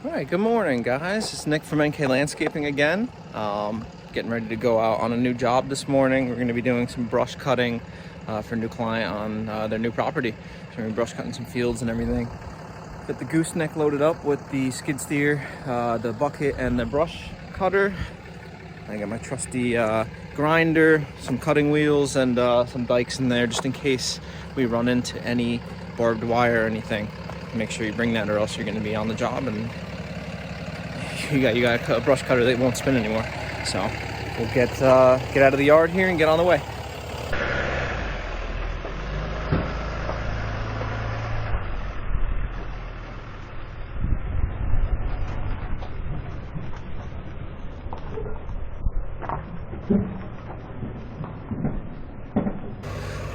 All right, good morning, guys. It's Nick from NK Landscaping again. Getting ready to go out on a new job this morning. We're going to be doing some brush cutting for a new client on their new property. So we're going to be brush cutting some fields and everything. Got the gooseneck loaded up with the skid steer, the bucket, and the brush cutter. I got my trusty grinder, some cutting wheels, and some dikes in there just in case we run into any barbed wire or anything. Make sure you bring that, or else you're going to be on the job and you got a brush cutter that won't spin anymore. So we'll get out of the yard here and get on the way.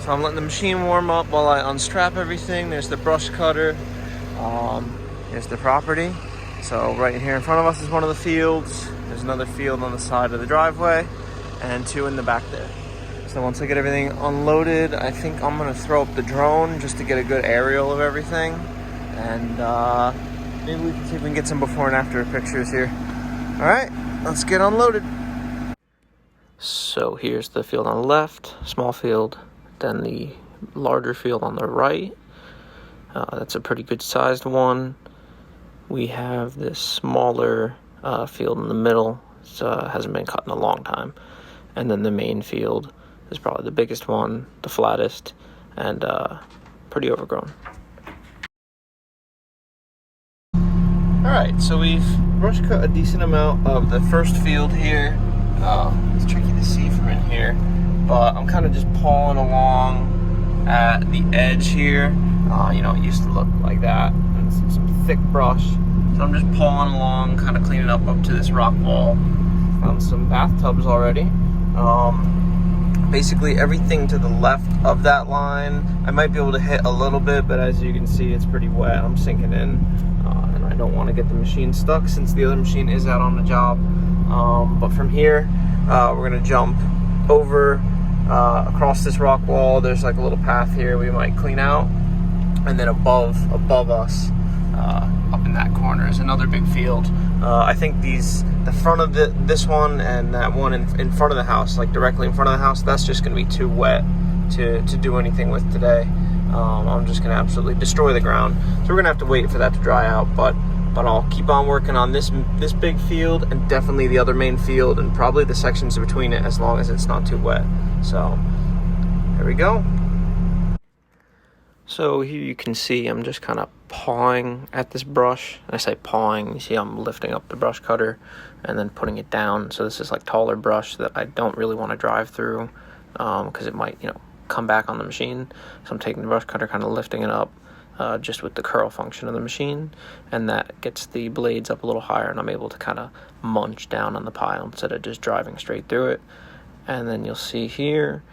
So I'm letting the machine warm up while I unstrap everything. There's the brush cutter. Here's the property. So right here in front of us is one of the fields. There's another field on the side of the driveway and two in the back there. So once I get everything unloaded, I think I'm gonna throw up the drone just to get a good aerial of everything. And maybe we can see if we can get some before and after pictures here. All right, let's get unloaded. So here's the field on the left, small field, then the larger field on the right. That's a pretty good sized one. We have this smaller field in the middle. It hasn't been cut in a long time. And then the main field is probably the biggest one, the flattest, and pretty overgrown. Alright, so we've brush cut a decent amount of the first field here. It's tricky to see from in here, but I'm kind of just pawing along at the edge here. It used to look like that, and some thick brush. So I'm just pawing along, kind of cleaning up to this rock wall. Found some bathtubs already. Basically everything to the left of that line, I might be able to hit a little bit, but as you can see, it's pretty wet. I'm sinking in, and I don't want to get the machine stuck since the other machine is out on the job. But from here, we're gonna jump over across this rock wall. There's like a little path here we might clean out, and then above us, up in that corner is another big field. I think the front of this one and that one in front of the house, like directly in front of the house, that's just gonna be too wet to do anything with today. I'm just gonna absolutely destroy the ground. So we're gonna have to wait for that to dry out, but I'll keep on working on this big field and definitely the other main field and probably the sections between it, as long as it's not too wet. So here we go. So here you can see I'm just kind of pawing at this brush. I say pawing, you see I'm lifting up the brush cutter and then putting it down. So this is like taller brush that I don't really want to drive through because it might, come back on the machine. So I'm taking the brush cutter, kind of lifting it up just with the curl function of the machine, and that gets the blades up a little higher, and I'm able to kind of munch down on the pile instead of just driving straight through it. And then you'll see here,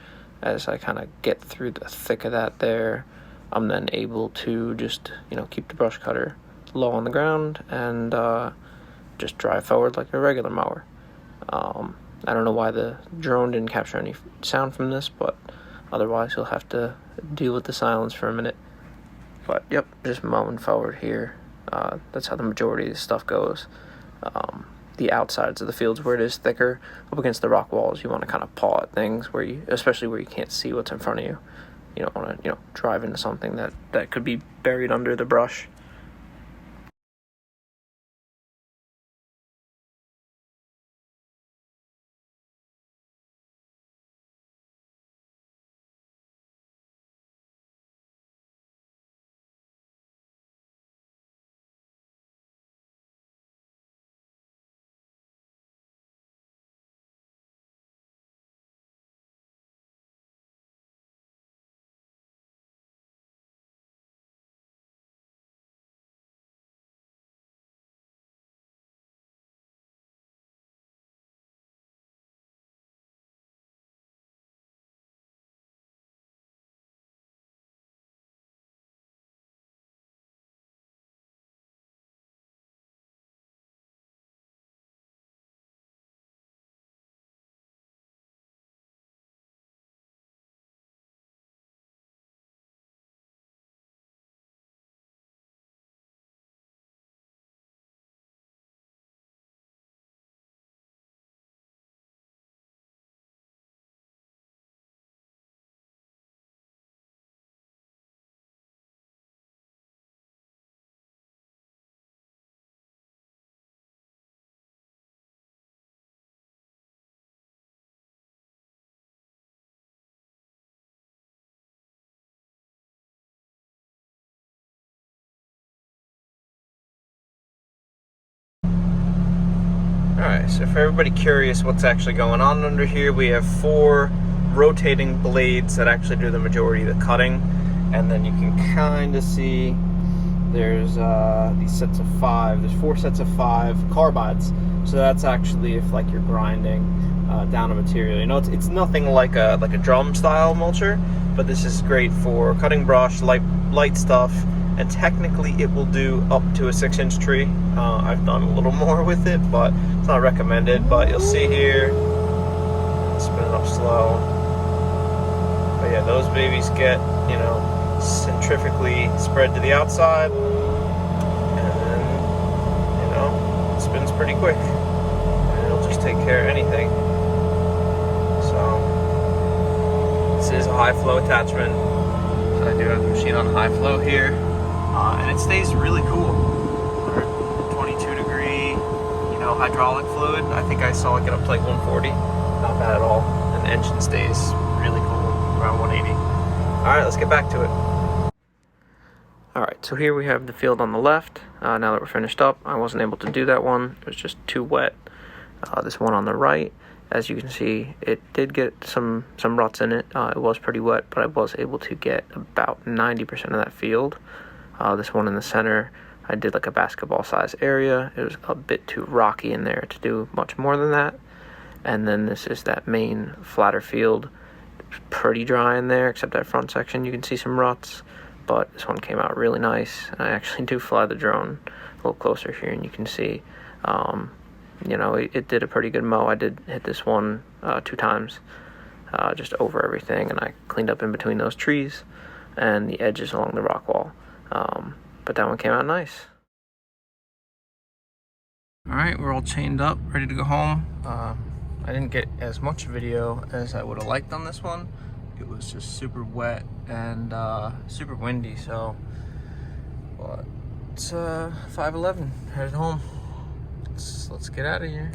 as I kind of get through the thick of that there, I'm then able to just, keep the brush cutter low on the ground and just drive forward like a regular mower. I don't know why the drone didn't capture any sound from this, but otherwise you'll have to deal with the silence for a minute. But yep, just mowing forward here. That's how the majority of this stuff goes. The outsides of the fields where it is thicker, up against the rock walls, you want to kind of paw at things especially where you can't see what's in front of you. You don't want to, drive into something that could be buried under the brush. Alright, so for everybody curious what's actually going on under here, we have 4 rotating blades that actually do the majority of the cutting. And then you can kind of see there's these sets of 5. There's 4 sets of 5 carbides. So that's actually if like you're grinding down a material. You know, it's nothing like a drum style mulcher, but this is great for cutting brush, light stuff. And technically it will do up to a 6-inch tree. I've done a little more with it, but it's not recommended. But you'll see here, spin it up slow. But yeah, those babies get, you know, centrifugally spread to the outside, and then, you know, it spins pretty quick. And it'll just take care of anything. So, this is a high flow attachment. So I do have the machine on high flow here. And it stays really cool. 22 degree, you know, hydraulic fluid. I think I saw it get up to like 140. Not bad at all. And the engine stays really cool, around 180. Alright, let's get back to it. Alright, so here we have the field on the left. Now that we're finished up, I wasn't able to do that one. It was just too wet. This one on the right, as you can see, it did get some ruts in it. It was pretty wet, but I was able to get about 90% of that field. This one in the center, I did like a basketball size area. It was a bit too rocky in there to do much more than that. And then this is that main flatter field. It's pretty dry in there, except that front section you can see some ruts. But this one came out really nice. And I actually do fly the drone a little closer here, and you can see, you know, it did a pretty good mow. I did hit this one 2 times, just over everything, and I cleaned up in between those trees and the edges along the rock wall. But that one came out nice. Alright, we're all chained up, ready to go home. I didn't get as much video as I would have liked on this one. It was just super wet and super windy, so but it's 5:11, headed home. Let's get out of here.